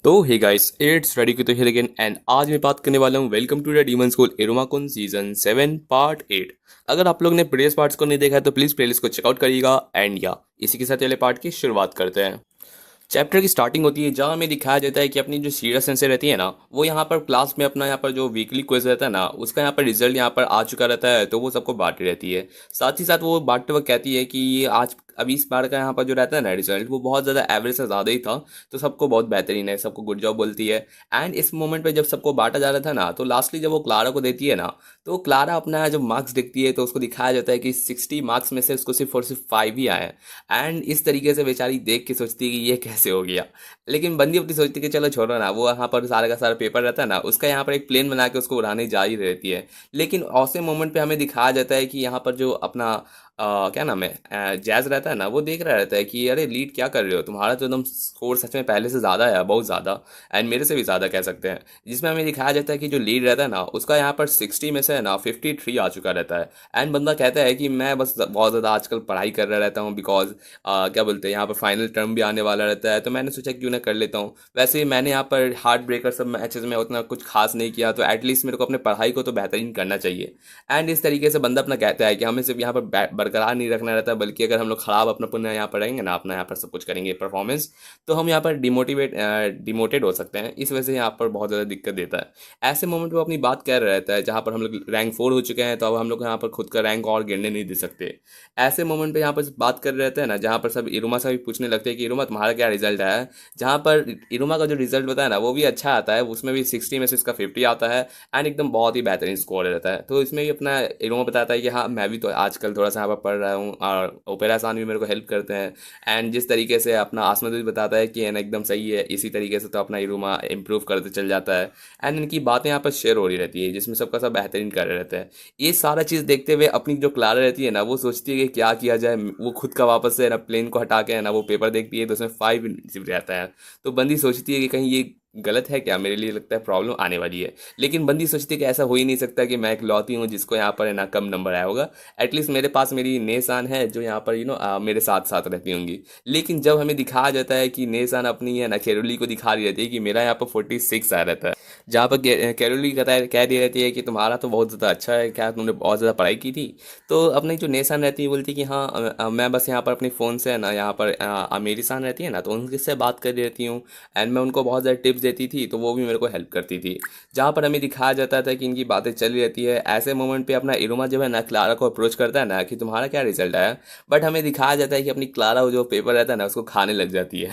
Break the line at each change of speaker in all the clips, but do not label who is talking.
तो hey guys it's ready की तो हियर अगेन एंड आज मैं बात करने वाला हूँ welcome to the demon school Irumakun season 7 part 8। अगर आप लोग ने प्रीवियस पार्ट्स को नहीं देखा है तो प्लीज प्लेलिस्ट को चेकआउट करिएगा एंड या इसी के साथ पहले पार्ट की शुरुआत करते हैं। चैप्टर की स्टार्टिंग होती है जहाँ हमें दिखाया जाता है कि अपनी जो सीरियस सेंसे रहती है ना वो यहाँ पर क्लास में अपना यहाँ पर जो वीकली क्विज रहता है ना उसका यहाँ पर रिजल्ट यहाँ पर आ चुका रहता है तो वो सबको बांट रहती है। साथ ही साथ वो बांटते वक्त कहती है कि ये आज अभी इस बार का यहाँ पर जो रहता है ना रिजल्ट वो बहुत ज़्यादा एवरेज से ज़्यादा ही था तो सबको बहुत बेहतरीन है, सबको गुड जॉब बोलती है। एंड इस मोमेंट पे जब सबको बांटा जा रहा था ना तो लास्टली जब वो क्लारा को देती है ना तो क्लारा अपना जब मार्क्स देखती है तो उसको दिखाया जाता है कि 60 मार्क्स में से उसको सिर्फ और सिर्फ 5 ही आए हैं। एंड इस तरीके से बेचारी देख के सोचती है कि ये कैसे हो गया। लेकिन बंदी अपनी सोचती है कि चलो छोड़ो ना, वो यहाँ पर सारा का सारा पेपर रहता है ना उसका यहाँ पर एक प्लेन बना के उसको उड़ाने जा ही रहती है। लेकिन ऐसे मोमेंट पे हमें दिखाया जाता है कि यहाँ पर जो अपना क्या नाम है जैज रहता है ना वो देख रहा रहता है कि अरे लीड क्या कर रहे हो, तुम्हारा तो एकदम स्कोर सच में पहले से ज़्यादा है, बहुत ज़्यादा। एंड मेरे से भी ज़्यादा कह सकते हैं। जिसमें हमें दिखाया जाता है कि जो लीड रहता है ना उसका यहाँ पर 60 में से है ना 53 आ चुका रहता है। एंड बंदा कहता है कि मैं बस बहुत ज़्यादा आजकल पढ़ाई कर रहा रहता हूँ बिकॉज क्या बोलते हैं यहाँ पर फाइनल टर्म भी आने वाला रहता है तो मैंने सोचा क्यों ना कर लेता हूँ। वैसे ही मैंने यहाँ पर हार्ट ब्रेकर सब मैचेस में उतना कुछ खास नहीं किया तो एटलीस्ट मेरे को अपने पढ़ाई को तो बेहतरीन करना चाहिए। एंड इस तरीके से बंदा अपना कहता है कि हमें सिर्फ यहाँ पर बरकरार नहीं रखना रहता बल्कि अगर हम लोग खराब अपना पुनः यहाँ पर रहेंगे ना अपना यहाँ पर सब कुछ करेंगे परफॉर्मेंस तो हम यहाँ पर डिमोटेड हो सकते हैं। इस वजह से यहाँ पर बहुत ज़्यादा दिक्कत देता है। ऐसे मोमेंट में अपनी बात कर रहा रहता है जहाँ पर हम लोग रैंक 4 हो चुके हैं तो अब हम लोग यहाँ पर खुद का रैंक और गिरने नहीं दे सकते। ऐसे मोमेंट पे यहाँ पर बात कर रहे रहते हैं ना जहाँ पर सब इरुमा से भी पूछने लगते हैं कि इरुमा तुम्हारा क्या रिजल्ट आया है। जहाँ पर इरुमा का जो रिजल्ट होता है ना वो भी अच्छा आता है, उसमें भी 60 में से इसका 50 आता है। एंड एकदम बहुत ही बेहतरीन स्कोर रहता है। तो इसमें भी अपना इरुमा बताता है कि हाँ मैं भी तो आजकल थोड़ा सा यहाँ पर पढ़ रहा हूँ और ओपेरा आसान भी मेरे को हेल्प करते हैं। एंड जिस तरीके से अपना आसमत भी बताता है कि है ना एकदम सही है, इसी तरीके से तो अपना इरुमा इम्प्रूव करते चल जाता है। एंड इनकी बातें यहाँ पर शेयर हो रही रहती है जिसमें सबका सब बेहतरीन कर रहे रहते हैं। ये सारा चीज़ देखते हुए अपनी जो क्लारा रहती है ना वो सोचती है कि क्या किया जाए। वो खुद का वापस से है ना प्लेन को हटा के है ना वो पेपर देखती है तो उसमें 5 रहता है। तो बंदी सोचती है कि कहीं ये गलत है क्या, मेरे लिए लगता है प्रॉब्लम आने वाली है। लेकिन बंदी सोचती है कि ऐसा हो ही नहीं सकता कि मैं एक लौती हूँ जिसको यहाँ पर है ना कम नंबर आया होगा। एटलीस्ट मेरे पास मेरी नेसान है जो यहाँ पर मेरे साथ साथ रहती होंगी। लेकिन जब हमें दिखाया जाता है कि नेसान अपनी है ना कैरोली को दिखा रही रहती है कि मेरा यहाँ पर 46 आया रहता है। जहाँ पर कैरोली कह रही रहती है कि तुम्हारा तो बहुत ज़्यादा अच्छा है, क्या तुमने बहुत ज़्यादा पढ़ाई की थी। तो अपनी जो नेसान रहती है बोलती है कि हाँ मैं बस यहाँ पर अपने फ़ोन से है ना यहाँ पर मेरी सान रहती है ना तो उनसे बात कर रहती हूँ। एंड मैं उनको बहुत ज़्यादा टिप्स देती थी तो वो भी मेरे को हेल्प करती थी। जहाँ पर हमें दिखाया जाता था कि इनकी बातें चल रहती है। ऐसे मोमेंट पे अपना इरुमा जो है ना क्लारा को अप्रोच करता है ना कि तुम्हारा क्या रिजल्ट आया। बट हमें दिखाया जाता है कि अपनी क्लारा जो पेपर रहता है ना उसको खाने लग जाती है।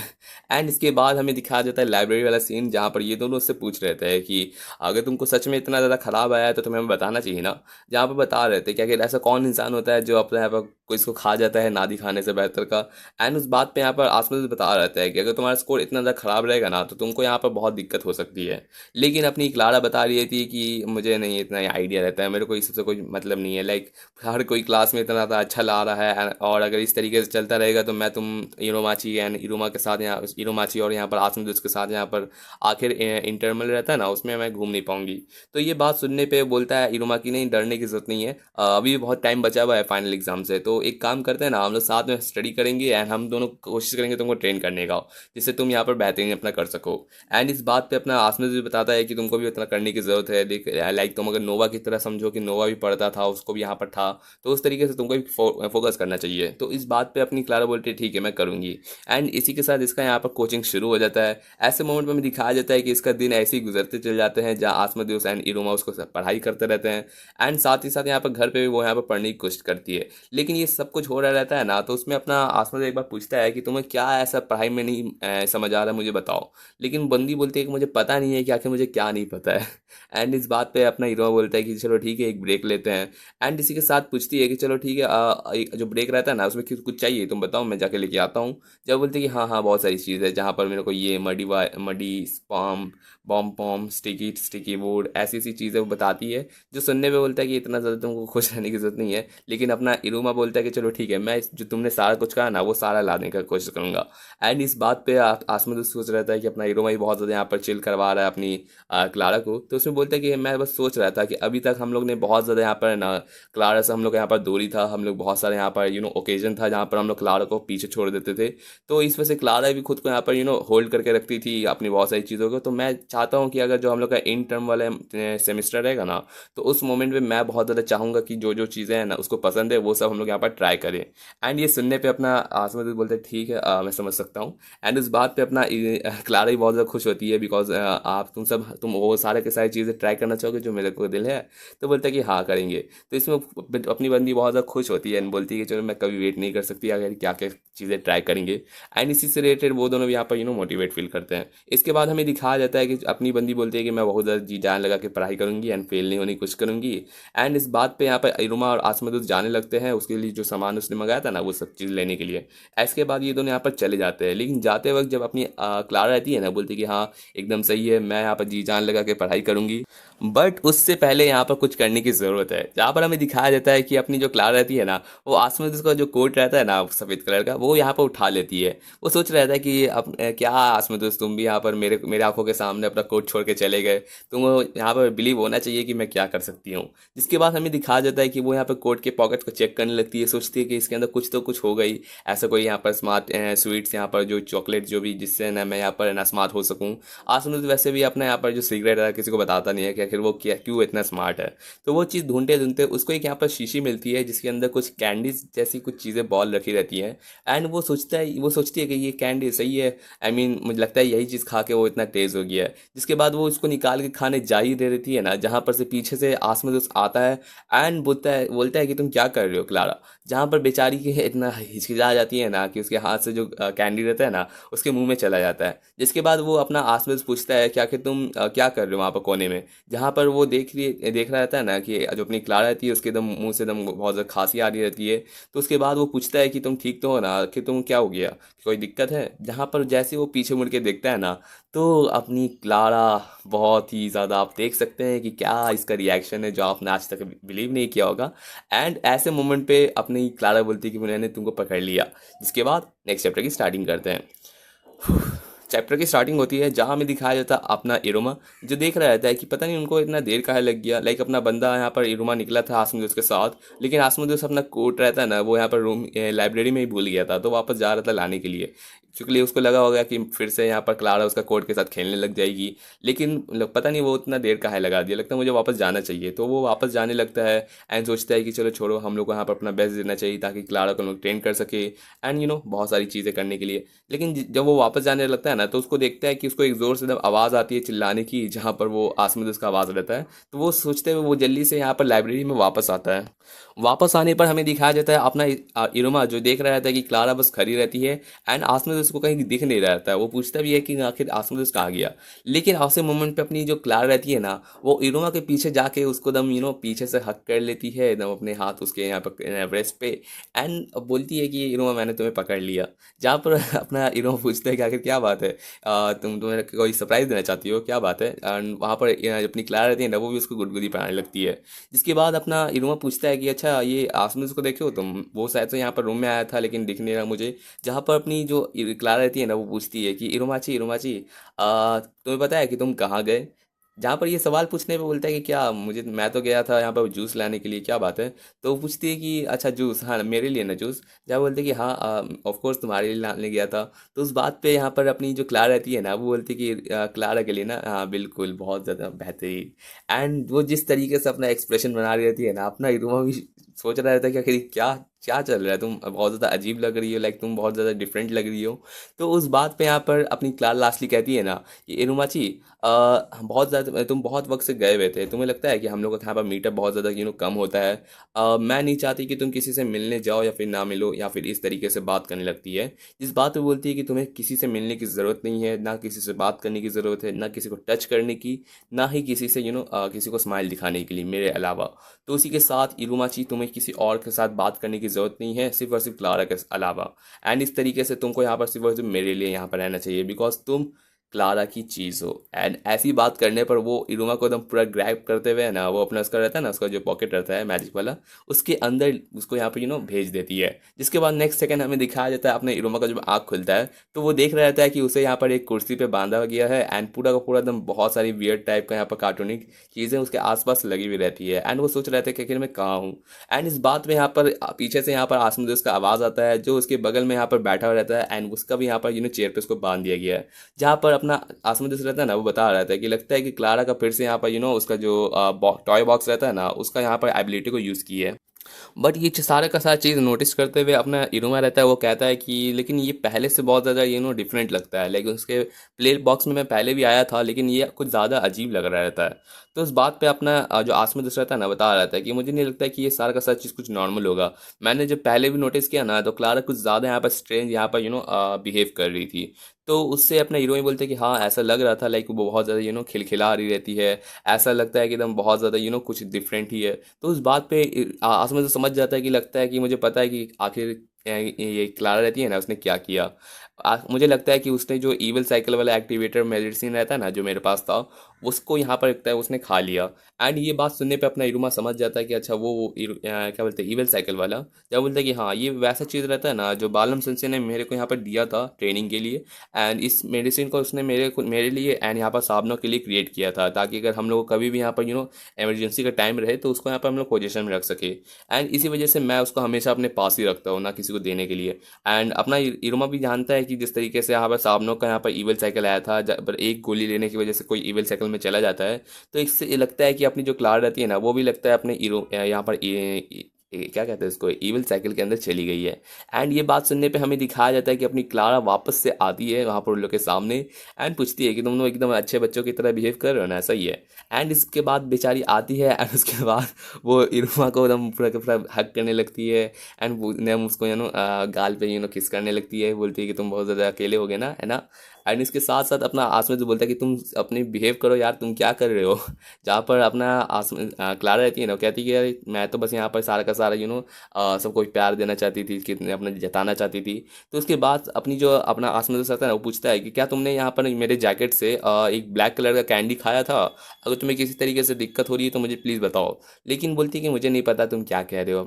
एंड इसके बाद हमें दिखाया जाता है लाइब्रेरी वाला सीन जहाँ पर ये दोनों उससे पूछ रहे थे कि अगर तुमको सच में इतना ज़्यादा ख़राब आया है तो तुम्हें हमें बताना चाहिए ना। जहाँ पर बता रहे थे क्या कि ऐसा कौन इंसान होता है जो अपने यहाँ पर कोई इसको खा जाता है ना दिखाने से बेहतर का। एंड उस बात पे यहाँ पर आसमान बता रहता है कि अगर तुम्हारा स्कोर इतना ज़्यादा ख़राब रहेगा ना तो तुमको यहाँ पर बहुत दिक्कत हो सकती है। लेकिन अपनी क्लारा बता रही थी कि मुझे नहीं इतना आइडिया रहता है, मेरे को इस सबसे कोई मतलब नहीं है। लाइक हर कोई क्लास में इतना ज़्यादा अच्छा ला रहा है और अगर इस तरीके से चलता रहेगा तो मैं तुम इरोमाची एंड इरुमा के साथ यहाँ इरोमाची और यहाँ पर आसमान के साथ यहाँ पर आखिर इंटरमल रहता है ना उसमें मैं घूम नहीं पाऊंगी। तो ये बात सुनने पे बोलता है इरुमा की नहीं डरने की जरूरत नहीं है, अभी भी बहुत टाइम बचा हुआ है फाइनल एग्जाम से। तो एक काम करते हैं ना हम लोग साथ में स्टडी करेंगे एंड हम दोनों कोशिश करेंगे तुमको ट्रेन करने का जिससे तुम यहाँ पर बेहतरीन अपना कर सको। एंड इस बात पे अपना आसमान भी बताता है कि तुमको भी उतना करने की ज़रूरत है। देख लाइक तुम अगर नोवा की तरह समझो कि नोवा भी पढ़ता था उसको भी यहाँ पर था तो उस तरीके से तुमको भी फोकस करना चाहिए। तो इस बात पे अपनी क्लारा बोलती है ठीक है मैं करूँगी। एंड इसी के साथ इसका यहाँ पर कोचिंग शुरू हो जाता है। ऐसे मोमेंट में हमें दिखाया जाता है कि इसका दिन ऐसे ही गुजरते चल जाते हैं जहाँ आसमदियोस एंड इरोमा उसको पढ़ाई करते रहते हैं। एंड साथ ही साथ यहाँ पर घर पे भी वो यहाँ पर पढ़ने की कोशिश करती है। लेकिन ये सब कुछ हो रहा रहता है ना तो उसमें अपना आसमद एक बार पूछता है कि तुम्हें क्या ऐसा पढ़ाई में नहीं समझ आ रहा मुझे बताओ। लेकिन बंदी बोलती है कि मुझे पता नहीं है कि आखिर मुझे क्या नहीं पता है। एंड इस बात पे अपना हीरो बोलता है कि चलो ठीक है एक ब्रेक लेते हैं। एंड इसी के साथ पूछती है कि चलो ठीक है जो ब्रेक रहता है ना उसमें कुछ चाहिए तुम बताओ मैं जाके लेके आता हूँ। जब बोलते हैं कि हाँ हाँ बहुत सारी चीज़ है जहाँ पर मेरे को ये मडी स्पॉम बॉम पॉम स्टिकी स्टिकी बोर्ड ऐसी ऐसी चीज़ें वो बताती है। जो सुनने में बोलता है कि इतना ज़्यादा तुमको खुश रहने की ज़रूरत नहीं है। लेकिन अपना इरुमा बोलता है कि चलो ठीक है मैं जो तुमने सारा कुछ कहा ना वो सारा लाने का कोशिश करूँगा। एंड इस बात पे आसमान सोच रहता है कि अपना इरुमा ही बहुत ज़्यादा ज़्यादा यहाँ पर चिल करवा रहा है अपनी क्लारा को। तो उसमें बोलता है कि मैं बस सोच रहा था कि अभी तक हम लोग ने बहुत ज़्यादा यहाँ पर ना क्लारा से हम लोग यहाँ पर दूरी था, हम लोग बहुत सारे यहाँ पर ओकेजन था जहाँ पर हम लोग क्लारा को पीछे छोड़ देते थे। तो इस वजह से क्लारा भी खुद को यहाँ पर होल्ड करके रखती थी अपनी बहुत सारी चीज़ों को। तो मैं चाहता हूँ कि अगर जो हम लोग का इन टर्म वाला सेमिस्टर रहेगा ना, तो उस मोमेंट में मैं बहुत ज़्यादा चाहूँगा कि जो जो चीज़ें हैं ना उसको पसंद है वो सब हम लोग यहाँ पर ट्राई करें। एंड ये सुनने पे अपना आसमत बोलते हैं ठीक है, मैं समझ सकता हूँ। एंड इस बात पे अपना क्लारा भी बहुत ज़्यादा खुश होती है, बिकॉज आप तुम वो सारे के सारी चीज़ें ट्राई करना चाहोगे जो मेरे को दिल है। तो बोलता है कि हाँ करेंगे। तो इसमें अपनी बंदी बहुत ज़्यादा खुश होती है एंड बोलती है कि चलो मैं कभी वेट नहीं कर सकती अगर क्या क्या चीज़ें ट्राई करेंगे। एंड इसी से रिलेटेड वो दोनों भी यहाँ पर मोटिवेट फील करते हैं। इसके बाद हमें दिखाया जाता है कि अपनी बंदी बोलती है कि मैं बहुत ज़्यादा जी जान लगा के पढ़ाई करूँगी एंड फेल नहीं होने की कोशिश करूँगी। एंड इस बात पे यहाँ पर इरुमा और आसमत जाने लगते हैं उसके लिए जो सामान उसने मंगाया था ना वो सब चीज़ लेने के लिए। इसके बाद ये दोनों यहाँ पर चले जाते हैं, लेकिन जाते वक्त जब अपनी क्लारा रहती है ना, बोलती है कि हाँ एकदम सही है, मैं यहाँ पर जी जान लगा के पढ़ाई करूँगी। बट उससे पहले यहाँ पर कुछ करने की ज़रूरत है। जहाँ पर हमें दिखाया जाता है कि अपनी जो क्लारा रहती है ना, वो आसमत का जो कोट रहता है ना सफ़ेद कलर का, वो यहाँ पर उठा लेती है। वो सोच रहा था कि अब क्या आसमत तुम भी यहाँ पर मेरे मेरे आंखों के सामने अपना कोट छोड़ के चले गए, तुम यहाँ पर बिलीव होना चाहिए कि मैं क्या कर सकती हूँ। जिसके बाद हमें दिखाया जाता है कि वो यहाँ पर कोट के पॉकेट को चेक करने लगती है, सोचती है कि इसके अंदर कुछ तो कुछ हो गई, ऐसा कोई यहाँ पर स्मार्ट स्वीट्स यहाँ पर जो चॉकलेट जो भी जिससे ना मैं यहाँ पर ना स्मार्ट हो सकूँ। आसमत वैसे भी अपना यहाँ पर जो सिगरेट है किसी को बताता नहीं है कि आखिर वो क्या क्यों इतना स्मार्ट है। तो वो चीज़ ढूंढते ढूंढते उसको एक यहाँ पर शीशी मिलती है जिसके अंदर कुछ कैंडीज जैसी कुछ चीज़ें बॉल रखी रहती हैं। एंड वो सोचती है कि ये कैंडी सही है, मुझे लगता है यही चीज़ खा के वो इतना तेज़ हो गया है। जिसके बाद वो उसको निकाल के खाने जा ही दे देती है ना, जहाँ पर से पीछे से आसमत आता है एंड बोलता है कि तुम क्या कर रहे हो क्लारा। जहाँ पर बेचारी की इतना हिचकिचा जाती है ना कि उसके हाथ से जो कैंडी रहता है ना उसके मुंह में चला जाता है। जिसके बाद वो अपना आसपास पूछता है क्या कि तुम क्या कर रहे हो वहाँ पर कोने में, जहाँ पर वो देख रहा रहता है ना कि जो अपनी क्लारा रहती है उसके एकदम मुंह से एकदम बहुत ज़्यादा खांसी आ रही रहती है। तो उसके बाद वो पूछता है कि तुम ठीक तो हो ना, कि तुम क्या हो गया, कोई दिक्कत है। जहाँ पर जैसे वो पीछे मुड़ के देखता है ना, तो अपनी क्लारा बहुत ही ज़्यादा आप देख सकते हैं कि क्या इसका रिएक्शन है जो आपने आज तक बिलीव नहीं किया होगा। एंड ऐसे मोमेंट पे अपनी क्लारा बोलती है कि मैंने तुमको पकड़ लिया। जिसके बाद नेक्स्ट चैप्टर की स्टार्टिंग करते हैं। चैप्टर की स्टार्टिंग होती है जहाँ हमें दिखाया जाता है अपना इरोमा, जो देख रहा रहता है कि पता नहीं उनको इतना देर काहे लग गया। लाइक अपना बंदा यहाँ पर इरोमा निकला था आसमुद्दोस के साथ, लेकिन आसमुद्दोस अपना कोट रहता है ना वो यहाँ पर रूम लाइब्रेरी में ही भूल गया था, तो वापस जा रहा था लाने के लिए। क्योंकि उसको लगा होगा कि फिर से यहाँ पर क्लारा उसका कोट के साथ खेलने लग जाएगी। लेकिन पता नहीं वो उतना देर काहे लगा दिया, लगता है मुझे वापस जाना चाहिए। तो वो वापस जाने लगता है एंड सोचता है कि चलो छोड़ो, हम लोग को यहाँ पर अपना बेस्ट देना चाहिए ताकि क्लारा को हम लोग ट्रेन कर सके एंड बहुत सारी चीज़ें करने के लिए। लेकिन जब वो वापस जाने लगता है ना, तो उसको देखता है कि उसको एक ज़ोर से जब आवाज़ आती है चिल्लाने की, जहाँ पर वो आसमान उसका आवाज़ रहता है। तो वो सोचते हुए वो जल्दी से यहाँ पर लाइब्रेरी में वापस आता है। वापस आने पर हमें दिखाया जाता है अपना इरोमा, जो देख रहा रहता है कि क्लारा बस खड़ी रहती है एंड आसमान उसको कहीं दिख नहीं रहा रहता है। वो पूछता भी है कि आखिर आसमान कहाँ गया। लेकिन ऐसे मोमेंट पे अपनी जो क्लारा रहती है ना, वो इरोमा के पीछे जाके उसको दम पीछे से हक कर लेती है एकदम अपने हाथ उसके यहाँ पर ब्रेस्ट पे एंड बोलती है कि इरोमा मैंने तुम्हें पकड़ लिया। जहाँ पर अपना इरोमा पूछता है कि आखिर क्या बात है, तुम्हें कोई सरप्राइज देना चाहती हो, क्या बात है। एंड वहाँ पर अपनी क्लारा रहती है ना, वो भी उसको गुदगुदी पहनाने लगती है। जिसके बाद अपना इरोमा पूछता है कि अच्छा ये आसमान को देखे हो तुम, वो शायद से यहाँ पर रूम में आया था लेकिन दिख नहीं रहा मुझे। जहाँ पर अपनी जो क्लारा रहती है ना, वो पूछती है कि इरोमाची इरोमाची, तुम्हें पता है कि तुम कहाँ गए। जहाँ पर ये सवाल पूछने पे बोलता है कि क्या मुझे, मैं तो गया था यहाँ पर जूस लाने के लिए, क्या बात है। तो वो पूछती है कि अच्छा जूस, हाँ मेरे लिए ना जूस। जहाँ बोलते हैं कि हाँ ऑफ कोर्स तुम्हारे लिए लाने गया था। तो उस बात पे यहाँ पर अपनी जो क्लारा रहती है ना, वो बोलती है कि क्लारा के लिए ना, हाँ बिल्कुल बहुत ज़्यादा बेहतरीन। एंड वो जिस तरीके से अपना एक्सप्रेशन बना रही रहती है ना, अपना इरोमा भी सोच रहा था कि आखिर क्या क्या चल रहा है, तुम बहुत ज़्यादा अजीब लग रही हो, लाइक तुम बहुत ज़्यादा डिफरेंट लग रही हो। तो उस बात पे यहाँ पर अपनी क्लारा लास्टली कहती है ना कि इरुमाची, बहुत ज़्यादा तुम बहुत वक्त से गए हुए थे, तुम्हें लगता है कि हम लोग का यहाँ पर मीटअप बहुत ज़्यादा कम होता है। मैं नहीं चाहती कि तुम किसी से मिलने जाओ या फिर ना मिलो या फिर इस तरीके से बात करने लगती है। जिस बात पे बोलती है कि तुम्हें किसी से मिलने की ज़रूरत नहीं है, ना किसी से बात करने की ज़रूरत है, ना किसी को टच करने की, ना ही किसी से किसी को स्माइल दिखाने के लिए मेरे अलावा। तो उसी के साथ इरुमाची, तुम्हें किसी और के साथ बात करने की ज़रूरत नहीं है सिर्फ और सिर्फ क्लारा के अलावा। एंड इस तरीके से तुमको यहाँ पर सिर्फ और सिर्फ मेरे लिए यहाँ पर रहना चाहिए, बिकॉज तुम क्लारा की चीज़ हो। एंड ऐसी बात करने पर वो इरुमा को एकदम पूरा ग्रैब करते हुए ना, वो अपना उसका रहता है ना, उसका जो पॉकेट रहता है मैजिक वाला, उसके अंदर उसको यहाँ पे भेज देती है। जिसके बाद नेक्स्ट सेकंड हमें दिखाया जाता है अपने इरुमा का जब आँख खुलता है तो वो देख रहा रहता है कि उसे यहाँ पर एक कुर्सी पे बांधा गया है एंड पूरा का पूरा एकदम बहुत सारी वियर्ड टाइप का यहाँ पर कार्टूनिक चीज़ें उसके आसपास लगी हुई रहती है। एंड वो सोच रहे थे कि आखिर मैं कहाँ हूँ। एंड इस बात में यहाँ पर पीछे से यहाँ पर आसमान का आवाज़ आता है, जो उसके बगल में यहाँ पर बैठा हुआ रहता है एंड उसका भी यहाँ पर चेयर पे उसको बांध दिया गया है। जहाँ पर अपना आसमान रहता है ना, वो बता रहा था कि लगता है कि क्लारा का फिर से यहाँ पर उसका जो टॉय बॉक्स रहता है ना, उसका यहाँ पर एबिलिटी को यूज़ की है। बट ये सारा का सारा चीज़ नोटिस करते हुए अपना इरोमा रहता है, वो कहता है कि लेकिन ये पहले से बहुत ज़्यादा डिफरेंट लगता है, लेकिन उसके प्ले बॉक्स में मैं पहले भी आया था लेकिन ये कुछ ज़्यादा अजीब लग रहा रहता है। तो उस बात पे अपना जो आसमान दूसरा रहता है ना, बता रहा था कि मुझे नहीं लगता है कि ये सारा का सारा चीज़ कुछ नॉर्मल होगा। मैंने जब पहले भी नोटिस किया ना, तो क्लारा कुछ ज़्यादा यहाँ पर स्ट्रेंज यहाँ पर बिहेव कर रही थी। तो उससे अपना हीरोइन बोलते हैं कि हाँ ऐसा लग रहा था, लाइक वो बहुत ज़्यादा खिलखिला रही रहती है, ऐसा लगता है कि एकदम बहुत ज़्यादा कुछ डिफरेंट ही है। तो उस बात पे आसमान तो समझ जाता है कि लगता है कि मुझे पता है कि आखिर ये क्लारा रहती है ना, उसने क्या किया। मुझे लगता है कि उसने जो ईवल साइकिल वाला एक्टिवेटर मेडिसिन रहता है ना, जो मेरे पास था, उसको यहाँ पर लगता है उसने खा लिया। एंड ये बात सुनने पे अपना इरुमा समझ जाता है कि अच्छा वो क्या बोलते हैं ईवल साइकिल वाला, जब बोलते हैं कि हाँ ये वैसा चीज़ रहता है ना जो बालम सेंसे ने मेरे को यहाँ पर दिया था ट्रेनिंग के लिए। एंड इस मेडिसिन को उसने मेरे लिए एंड यहाँ पर साबनों के लिए क्रिएट किया था, ताकि अगर हम लोग को कभी भी यहाँ पर इमरजेंसी का टाइम रहे तो उसको यहाँ पर हम लोग पोजीशन में रख सके। एंड इसी वजह से मैं उसको हमेशा अपने पास ही रखता हूँ, ना किसी को देने के लिए। एंड अपना इरुमा भी जानता है कि जिस तरीके से यहाँ पर साबनों का यहाँ पर ईवल साइकिल आया था, जब पर एक गोली लेने की वजह से कोई ईवल साइकिल में चला जाता है, तो इससे ये लगता है कि अपनी जो क्लार रहती है ना, वो भी लगता है अपने यहाँ पर क्या कहते हैं इसको, ईवल साइकिल के अंदर चली गई है। एंड ये बात सुनने पे हमें दिखाया जाता है कि अपनी क्लारा वापस से आती है वहाँ पर उन लोग के सामने एंड पूछती है कि तुम लोग एकदम अच्छे बच्चों की तरह बिहेव कर रहे हो ना, सही है। एंड इसके बाद बेचारी आती है एंड उसके बाद वो इरुमा को एकदम पूरा का पूरा हक करने लगती है। एंड वो ने उसको गाल पे किस करने लगती है, बोलती है कि तुम बहुत ज़्यादा अकेले हो गए ना, है ना। एंड इसके साथ साथ अपना आसमान जो बोलता है कि तुम अपनी बिहेव करो यार, तुम क्या कर रहे हो। जहाँ पर अपना आसमान क्लारा रहती है ना, वो कहती है कि यार मैं तो बस यहाँ पर सारा का सारा सबको प्यार देना चाहती थी, कि अपना जताना चाहती थी। तो उसके बाद अपनी जो अपना आसमान दोस्त आता है ना, वो पूछता है कि क्या तुमने यहाँ पर मेरे जैकेट से एक ब्लैक कलर का कैंडी खाया था, अगर तुम्हें किसी तरीके से दिक्कत हो रही है तो मुझे प्लीज़ बताओ। लेकिन बोलती है कि मुझे नहीं पता तुम क्या कह रहे हो,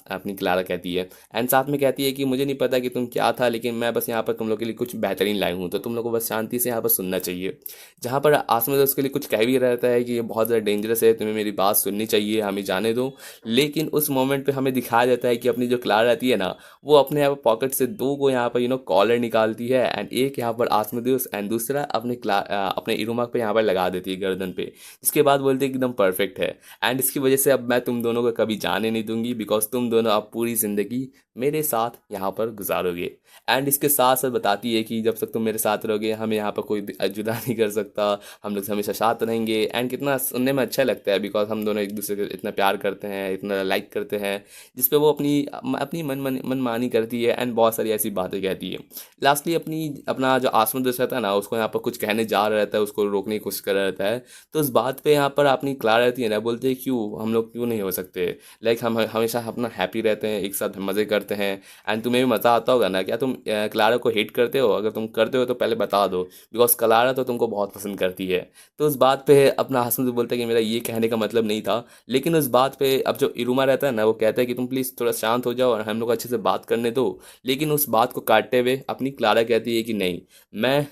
अपनी क्लारा कहती है। एंड साथ में कहती है कि मुझे नहीं पता कि तुम क्या था, लेकिन मैं बस यहाँ पर तुम लोग के लिए कुछ बेहतरीन लाई हूँ, तो तुम लोग को बस शांति से यहाँ पर सुनना चाहिए। जहाँ पर आसमान उसके लिए कुछ कह भी रहता है कि ये बहुत ज़्यादा डेंजरस है, तुम्हें मेरी बात सुननी चाहिए, हमें जाने दो। लेकिन उस मोमेंट पे हमें दिखाया जाता है कि अपनी जो क्लारा रहती है ना, वो अपने यहाँ पर पॉकेट से दो को यहाँ पर कॉलर निकालती है एंड एक यहाँ पर आसमोदेउस एंड दूसरा अपने इरुमा पे यहाँ पर लगा देती है गर्दन पे। इसके बाद बोलती है कि एकदम परफेक्ट है एंड इसकी वजह से अब मैं तुम दोनों को कभी जाने नहीं दूंगी, बिकॉज तुम दोनों अब पूरी ज़िंदगी मेरे साथ यहाँ पर गुजारोगे। एंड इसके साथ साथ बताती है कि जब तक तुम मेरे साथ रहोगे हमें यहाँ पर कोई जुदा नहीं कर सकता, हम लोग हमेशा साथ रहेंगे। एंड कितना सुनने में अच्छा लगता है, बिकॉज हम दोनों एक दूसरे को इतना प्यार करते हैं, इतना लाइक करते हैं, जिस पे वो अपनी अपनी मनमानी करती है एंड बहुत सारी ऐसी बातें कहती है। लास्टली अपना जो आसमान दोस्त रहता है ना, उसको यहाँ पर कुछ कहने जा रहा रहता है, उसको रोकने की कोशिश कर रहा रहता है। तो उस बात पे यहाँ पर अपनी क्लारा रहती है ना, बोलते हैं क्यों हम लोग क्यों नहीं हो सकते, लाइक हम हमेशा अपना हैप्पी रहते हैं, एक साथ मज़े करते हैं। एंड तुम्हें भी मज़ा आता होगा ना, क्या तुम क्लारा को हेट करते हो? अगर तुम करते हो तो पहले बता दो, बिकॉज क्लारा तो तुमको बहुत पसंद करती है। तो उस बात पे अपना हसन से बोलता है कि मेरा ये कहने का मतलब नहीं था। लेकिन उस बात पे अब जो इरुमा रहता है ना, वो कहता है कि तुम प्लीज़ थोड़ा शांत हो जाओ और हम लोग अच्छे से बात करने दो। लेकिन उस बात को काटते हुए अपनी क्लारा कहती है कि नहीं, मैं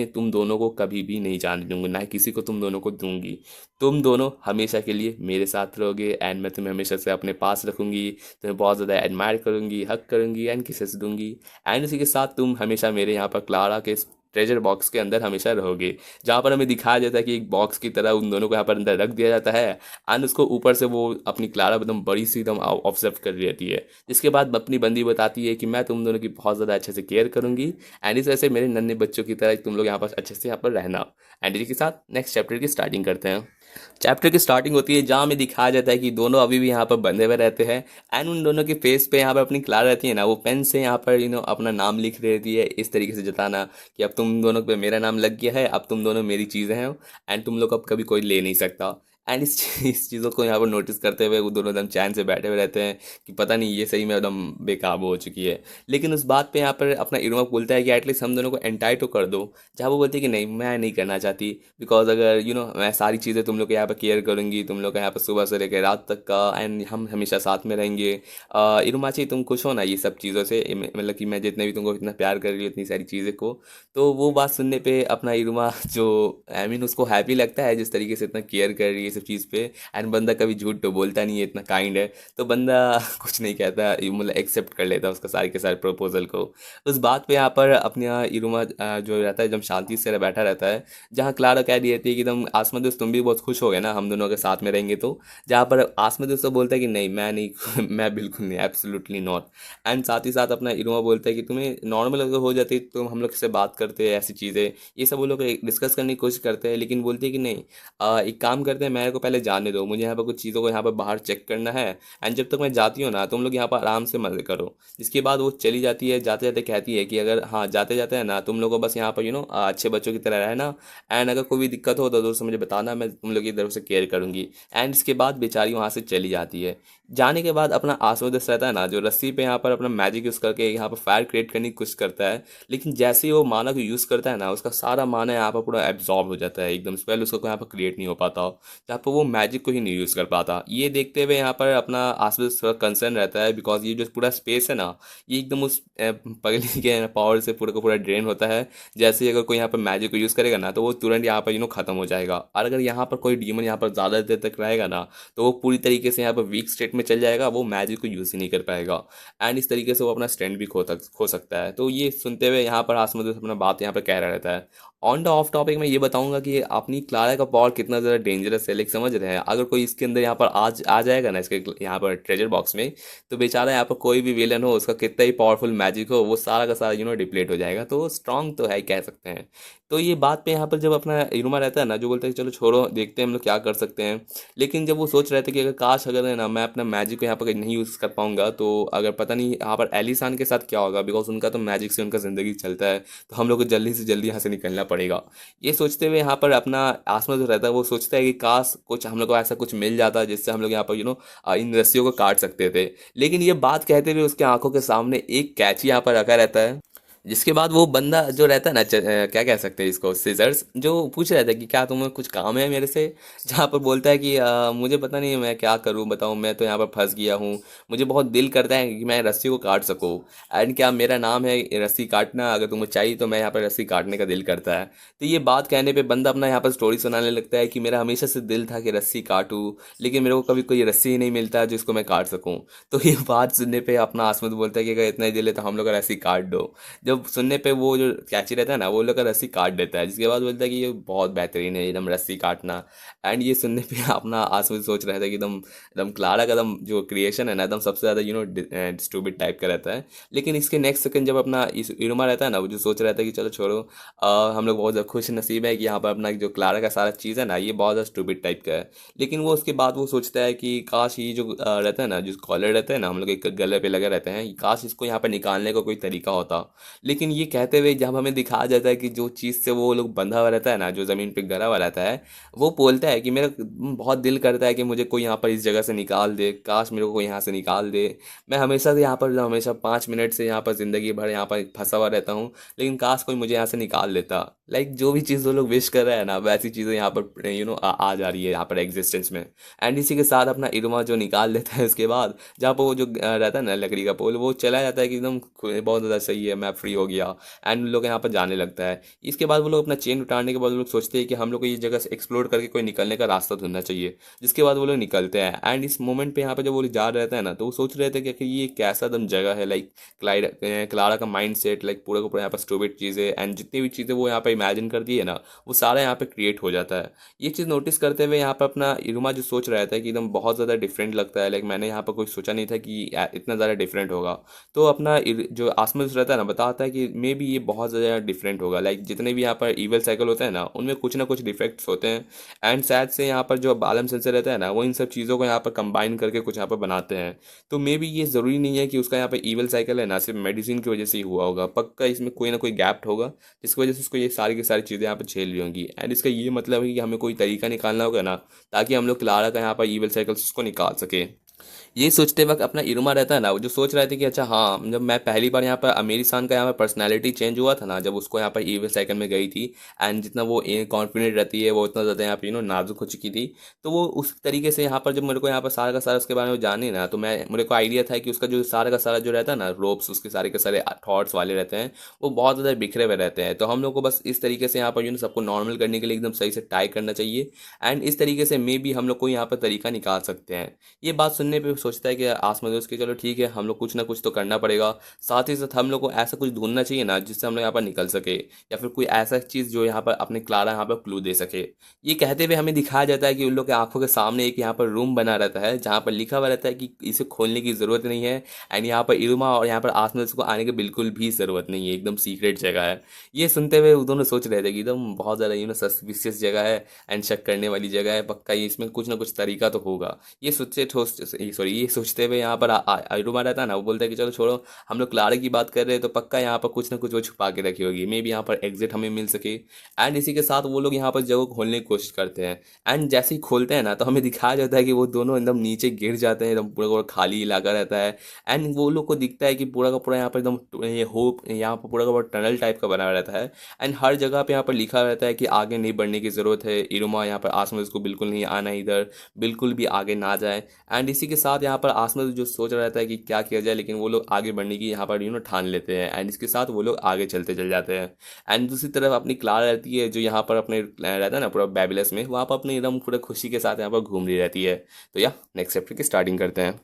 तुम दोनों को कभी भी नहीं जाने दूंगी, ना किसी को तुम दोनों को दूंगी। तुम दोनों हमेशा के लिए मेरे साथ रहोगे एंड मैं तुम्हें हमेशा से अपने पास रखूंगी, तुम्हें बहुत ज़्यादा एडमायर करूंगी, हक करूंगी एंड किसेस दूंगी। एंड इसी के साथ तुम हमेशा मेरे यहाँ पर क्लारा के ट्रेजर बॉक्स के अंदर हमेशा रहोगे। जहाँ पर हमें दिखाया जाता है कि एक बॉक्स की तरह उन दोनों को यहाँ पर अंदर रख दिया जाता है एंड उसको ऊपर से वो अपनी क्लारा एकदम बड़ी सी एकदम ऑब्जर्व कर रही रहती है। जिसके बाद अपनी बंदी बताती है कि मैं तुम दोनों की बहुत ज़्यादा अच्छे से केयर करूंगी एंड इस वजह से मेरे नन्हे बच्चों की तरह तुम लोग यहाँ पर अच्छे से यहाँ पर रहना। एंड इसी के साथ नेक्स्ट चैप्टर की स्टार्टिंग करते हैं। चैप्टर की स्टार्टिंग होती है जहाँ हमें दिखाया जाता है कि दोनों अभी भी यहाँ पर बंधे हुए रहते हैं एंड उन दोनों के फेस पे यहाँ पर अपनी क्लारा रहती है ना, वो पेन से यहाँ पर अपना नाम लिख रही रहती है, इस तरीके से जताना कि अब तुम दोनों पे मेरा नाम लग गया है, अब तुम दोनों मेरी चीज़ें हैं एंड तुम लोग अब कभी कोई ले नहीं सकता। एंड इस चीज़ों को यहाँ पर नोटिस करते हुए वो दोनों एकदम चैन से बैठे हुए रहते हैं कि पता नहीं ये सही में एकदम बेकाबू हो चुकी है। लेकिन उस बात पे यहाँ पर अपना इरुमा बोलता है कि एटलीस्ट हम दोनों को एंटाई तो कर दो। जहाँ वो बोलती है कि नहीं, मैं नहीं करना चाहती, बिकॉज अगर मैं सारी चीज़ें तुम लोग के यहाँ पर केयर करूँगी, तुम लोग का यहाँ पर सुबह से लेकर रात तक का, एंड हम हमेशा साथ में रहेंगे। इरुमाची तुम खुश हो ना ये सब चीज़ों से, मतलब कि मैं जितने भी तुमको इतना प्यार कर रही हूँ इतनी सारी चीज़ें को। तो वो बात सुनने पे अपना इरुमा जो आई मीन उसको हैप्पी लगता है जिस तरीके से इतना केयर कर रही है सब चीज़ पे। एंड बंदा कभी झूठ तो बोलता नहीं है, इतना काइंड है। तो बंदा कुछ नहीं कहता, मतलब एक्सेप्ट कर लेता है उसका सारे के सारे प्रपोजल को। उस बात पे यहाँ पर अपने यहाँ इरुमा जो रहता है एकदम शांति से बैठा रहता है। जहाँ क्लारा कह रही रहती है कि एकदम आसमदोस तुम भी बहुत खुश हो गए ना हम दोनों के साथ में रहेंगे तो। जहाँ पर आसमदोस तो बोलता है कि नहीं, मैं नहीं मैं बिल्कुल नहीं, एब्सोल्युटली नॉट। एंड साथ ही साथ अपना इरुमा बोलता है कि तुम्हें नॉर्मल अगर हो जाती तो हम लोग से बात करते हैं ऐसी चीज़ें, ये सब वो लोग डिस्कस करने की कोशिश करते हैं। लेकिन बोलते हैं कि नहीं, एक काम करते हैं, मेरे को पहले जाने दो, मुझे यहाँ पर कुछ चीज़ों को यहाँ पर बाहर चेक करना है। एंड जब तक मैं जाती हूँ ना तुम लोग यहाँ पर आराम से मज़े करो। जिसके बाद वो चली जाती है, जाते जाते कहती है कि अगर हाँ जाते जाते है ना तुम लोग को बस यहाँ पर अच्छे बच्चों की तरह रहना। एंड अगर कोई भी दिक्कत हो तो दोस्तों मुझे बताना, मैं तुम लोग की तरफ से केयर करूँगी। एंड इसके बाद बेचारी वहाँ से चली जाती है। जाने के बाद अपना आसवदस रहता है ना जो रस्सी पे यहाँ पर अपना मैजिक यूज़ करके यहाँ पर फायर क्रिएट करने की कोशिश करता है। लेकिन जैसे ही वो माना को यूज़ करता है ना उसका सारा माना यहाँ पर पूरा एब्जॉर्ब हो जाता है एकदम, स्पेल उसको यहाँ पर क्रिएट नहीं हो पाता, जहाँ पर वो मैजिक को ही नहीं यूज़ कर पाता। ये देखते हुए यहाँ पर अपना आसपास थोड़ा कंसर्न रहता है, बिकॉज ये जो पूरा स्पेस है ना ये एकदम उस पगली के पावर से पूरा का पूरा ड्रेन होता है। जैसे ही अगर कोई यहाँ पर मैजिक को यूज़ करेगा ना तो वो तुरंत यहाँ पर ख़त्म हो जाएगा। और अगर यहाँ पर कोई डीमन यहाँ पर ज़्यादा देर तक रहेगा ना तो वो पूरी तरीके से यहाँ पर वीक स्टेट में चल जाएगा, वो मैजिक को यूज़ ही नहीं कर पाएगा। एंड इस तरीके से वो अपना स्टैंड भी खो सकता है। तो ये सुनते हुए यहाँ पर आसमदोस अपना बात यहाँ पर कह रहा रहता है। ऑन द ऑफ टॉपिक में ये बताऊंगा कि अपनी क्लारा का पावर कितना ज़्यादा डेंजरस है। लाइक समझ रहे हैं, अगर कोई इसके अंदर यहाँ पर आज आ जाएगा ना इसके यहाँ पर ट्रेजर बॉक्स में, तो बेचारा यहाँ पर कोई भी विलन हो उसका कितना ही पावरफुल मैजिक हो वो सारा का सारा डिप्लीट हो जाएगा। तो स्ट्रांग तो है ही कह सकते हैं। तो ये बात पे यहाँ पर जब अपना इरुमा रहता है ना जो बोलता है कि चलो छोड़ो देखते हैं हम लोग क्या कर सकते हैं। लेकिन जब वो सोच रहे थे कि अगर काश अगर है ना मैं अपना मैजिक को यहाँ पर नहीं यूज़ कर पाऊंगा तो अगर पता नहीं यहाँ पर एलिसान के साथ क्या होगा, बिकॉज उनका तो मैजिक से उनका ज़िंदगी चलता है। तो हम लोग को जल्दी से जल्दी यहाँ से निकलना पड़ेगा। ये सोचते हुए यहाँ पर अपना आसमा जो रहता है वो सोचता है कि काश कुछ हम लोग को ऐसा कुछ मिल जाता जिससे हम लोग यहाँ पर इन रस्सियों को काट सकते थे। लेकिन ये बात कहते हुए उसके आंखों के सामने एक कैची यहाँ पर रखा रहता है। जिसके बाद वो बंदा जो रहता है ना क्या कह सकते हैं इसको, सीजर्स, जो पूछ रहा था कि क्या तुम्हें कुछ काम है मेरे से। जहाँ पर बोलता है कि मुझे पता नहीं मैं क्या करूँ बताऊँ, मैं तो यहाँ पर फंस गया हूँ। मुझे बहुत दिल करता है कि मैं रस्सी को काट सकूँ। एंड क्या मेरा नाम है रस्सी काटना, अगर तुम्हें चाहिए तो मैं यहाँ पर रस्सी काटने का दिल करता है। तो ये बात कहने पे बंदा अपना यहाँ पर स्टोरी सुनाने लगता है कि मेरा हमेशा से दिल था कि रस्सी काटूँ, लेकिन मेरे को कभी कोई रस्सी ही नहीं मिलता जिसको मैं काट सकूँ। तो ये बात सुनने पे अपना आसमत बोलता है कि अगर इतना ही दिल है तो हम लोग का रस्सी काट दो। जब सुनने पे वो जो कैची रहता है ना वो लोग का रस्सी काट देता है। जिसके बाद बोलता है कि ये बहुत बेहतरीन है एकदम रस्सी काटना। एंड ये सुनने पे अपना आसमत सोच रहा था कि एकदम एकदम क्लारा का एकदम जो क्रिएशन है ना एकदम सबसे ज़्यादा डिस्ट्रीब्यूट टाइप का रहता है। लेकिन इसके नेक्स्ट सेकंड जब अपना इस इरुमा रहता है ना वो जो सोच रहा था कि चलो छोड़ो, हम लोग बहुत ज़्यादा खुश नसीब है कि यहाँ पर अपना जो क्लारा का सारा चीज़ है ना ये बहुत ज़्यादा स्टूपिड टाइप का है। लेकिन वो उसके बाद वो सोचता है कि काश ये जो रहता है ना जो कॉलर रहता है ना हम लोग एक गले पे लगे रहते हैं, काश इसको यहाँ पर निकालने का कोई तरीका होता। लेकिन ये कहते हुए जब हमें दिखाया जाता है कि जो चीज़ से वो लोग बंधा हुआ रहता है ना जो ज़मीन पे गिरा हुआ रहता है, वो बोलता है कि मेरा बहुत दिल करता है कि मुझे कोई यहाँ पर इस जगह से निकाल दे, काश मेरे को कोई यहाँ से निकाल दे। मैं हमेशा से यहाँ पर हमेशा 5 मिनट से यहाँ पर ज़िंदगी भर यहाँ पर फंसा हुआ रहता हूँ, लेकिन काश कोई मुझे यहाँ से निकाल देता। लाइक जो भी चीज़ वो लोग विश कर रहे हैं ना वैसी चीज़ें यहाँ पर आ जा रही है यहाँ पर एग्जिस्टेंस में। एंड इसी के साथ अपना इरुमा जो निकाल देता है उसके बाद जहाँ पर वो जो रहता है ना लकड़ी का पोल वो चला जाता है कि एकदम बहुत ज़्यादा सही है, मैं फ्री हो गया। एंड लोग यहाँ पर जाने लगता है। इसके बाद वो लोग अपना चेन उतारने के बाद वो लोग सोचते हैं कि हम लोग को ये जगह से एक्सप्लोर करके कोई निकलने का रास्ता ढूंढना चाहिए। जिसके बाद वो लोग निकलते हैं। एंड इस मोमेंट पे यहाँ पर जब वो लोग जा रहे थे ना तो वो सोच रहे थे कि आखिर ये कैसा दम जगह है। लाइक क्लारा का माइंड सेट लाइक पूरा का पूरा यहाँ पर स्टूपिड चीज़ें एंड जितनी भी चीज़ें वो यहाँ पर इमेजिन करती है ना वो सारा यहाँ पे क्रिएट हो जाता है। ये चीज़ नोटिस करते हुए यहाँ पर अपना इरुमा जो सोच रहा था कि एकदम बहुत ज़्यादा डिफरेंट लगता है, लाइक मैंने यहाँ पर कोई सोचा नहीं था कि इतना ज़्यादा डिफरेंट होगा। तो अपना जो आसमान रहता है ना बताता आता है कि मे बी ये बहुत ज़्यादा डिफरेंट होगा। लाइक जितने भी यहाँ पर ईवल साइकिल होते हैं ना, उनमें कुछ ना कुछ डिफेक्ट्स होते हैं। एंड शायद से यहाँ पर जो आलम सेंसर रहता है ना, वो इन सब चीज़ों को यहाँ पर कंबाइन करके कुछ यहाँ पर बनाते हैं। तो मे बी ये ज़रूरी नहीं है कि उसका यहाँ पर ईवल साइकिल है ना सिर्फ मेडिसिन की वजह से ही हुआ होगा। पक्का इसमें कोई ना कोई गैप होगा जिसकी वजह से उसको ये सारी की सारी चीज़ें यहाँ पर झेल रही होंगी। एंड इसका ये मतलब है कि हमें कोई तरीका निकालना होगा ना, ताकि हम लोग क्लारा का यहाँ पर ईवल साइकिल्स उसको निकाल सके। ये सोचते वक्त अपना इरुमा रहता है ना, वो जो सोच रहे थे कि अच्छा हाँ, जब मैं पहली बार यहाँ पर अमीर खान का यहाँ पर पर्सनैलिटी चेंज हुआ था ना, जब उसको यहाँ पर ईवल साइकिल में गई थी, एंड जितना वो कॉन्फिडेंट रहती है वो उतना ज़्यादा यहाँ पर नाजुक हो चुकी थी। तो वो उस तरीके से यहाँ पर जब मेरे को यहाँ पर सारा का सारा उसके बारे में जाने ना, तो मेरे को आइडिया था कि उसका जो सारा का सारा जो रहता है ना रोप्स, उसके सारे के सारे थॉट्स वाले रहते हैं, वो बहुत ज़्यादा बिखरे हुए रहते हैं। तो हम लोग को बस इस तरीके से यहाँ पर सबको नॉर्मल करने के लिए एकदम सही से टाई करना चाहिए। एंड इस तरीके से मे बी हम लोग को यहाँ पर तरीका निकाल सकते हैं। ये बात सुनने पे सोचता है कि आसमदोस के चलो ठीक है, हम लोग कुछ ना कुछ तो करना पड़ेगा। साथ ही साथ हम लोग को ऐसा कुछ ढूंढना चाहिए ना जिससे हम लोग यहाँ पर निकल सके, या फिर कोई ऐसा चीज़ जो यहाँ पर अपने क्लारा यहाँ पर क्लू दे सके। ये कहते हुए हमें दिखाया जाता है कि उन लोग के आंखों के सामने एक यहाँ पर रूम बना रहता है, जहाँ पर लिखा हुआ रहता है कि इसे खोलने की ज़रूरत नहीं है। एंड यहाँ पर इरुमा और यहाँ पर आसमदोस को आने की बिल्कुल भी ज़रूरत नहीं है, एकदम सीक्रेट जगह है। ये सुनते हुए वो दोनों सोच रहे थे कि एकदम बहुत ज़्यादा सस्पिशियस जगह है एंड शक करने वाली जगह है, पक्का ये इसमें कुछ ना कुछ तरीका तो होगा। ये सोचते हुए यहाँ पर आयरुमा रहता है ना, वो बोलता है कि चलो छोड़ो, हम लोग क्लारा की बात कर रहे हैं तो पक्का यहाँ पर कुछ ना कुछ वो छुपा के रखी होगी, मे भी यहाँ पर एग्जिट हमें मिल सके। एंड इसी के साथ वो लोग यहाँ पर जगह खोलने की कोशिश करते हैं। एंड जैसे ही खोलते हैं ना, तो हमें दिखाया जाता है कि वो दोनों एकदम नीचे गिर जाते हैं, एकदम पूरा पूरा खाली इलाका रहता है। एंड वो लोग को दिखता है कि पूरा का पूरा यहाँ पर एकदम ये होप यहाँ पर पूरा का पूरा टनल टाइप का बना हुआ रहता है। एंड हर जगह पे यहाँ पर लिखा रहता है कि आगे नहीं बढ़ने की ज़रूरत है, इरुमा यहाँ पर आसमान को बिल्कुल नहीं आना, इधर बिल्कुल भी आगे ना जाए। एंड इसी के साथ यहाँ पर आसमान जो सोच रहा रहता है कि क्या किया जाए, लेकिन वो लोग आगे बढ़ने की यहाँ पर ठान लेते हैं। एंड इसके साथ वो लोग आगे चलते चल जाते हैं। एंड दूसरी तरफ अपनी क्लारा रहती है जो यहाँ पर अपने रहता है ना पूरा बेबीलस में, वहाँ पर अपनी एकदम पूरा खुशी के साथ यहाँ पर घूम रही रहती है। तो या नेक्स्ट चैप्टर की स्टार्टिंग करते हैं।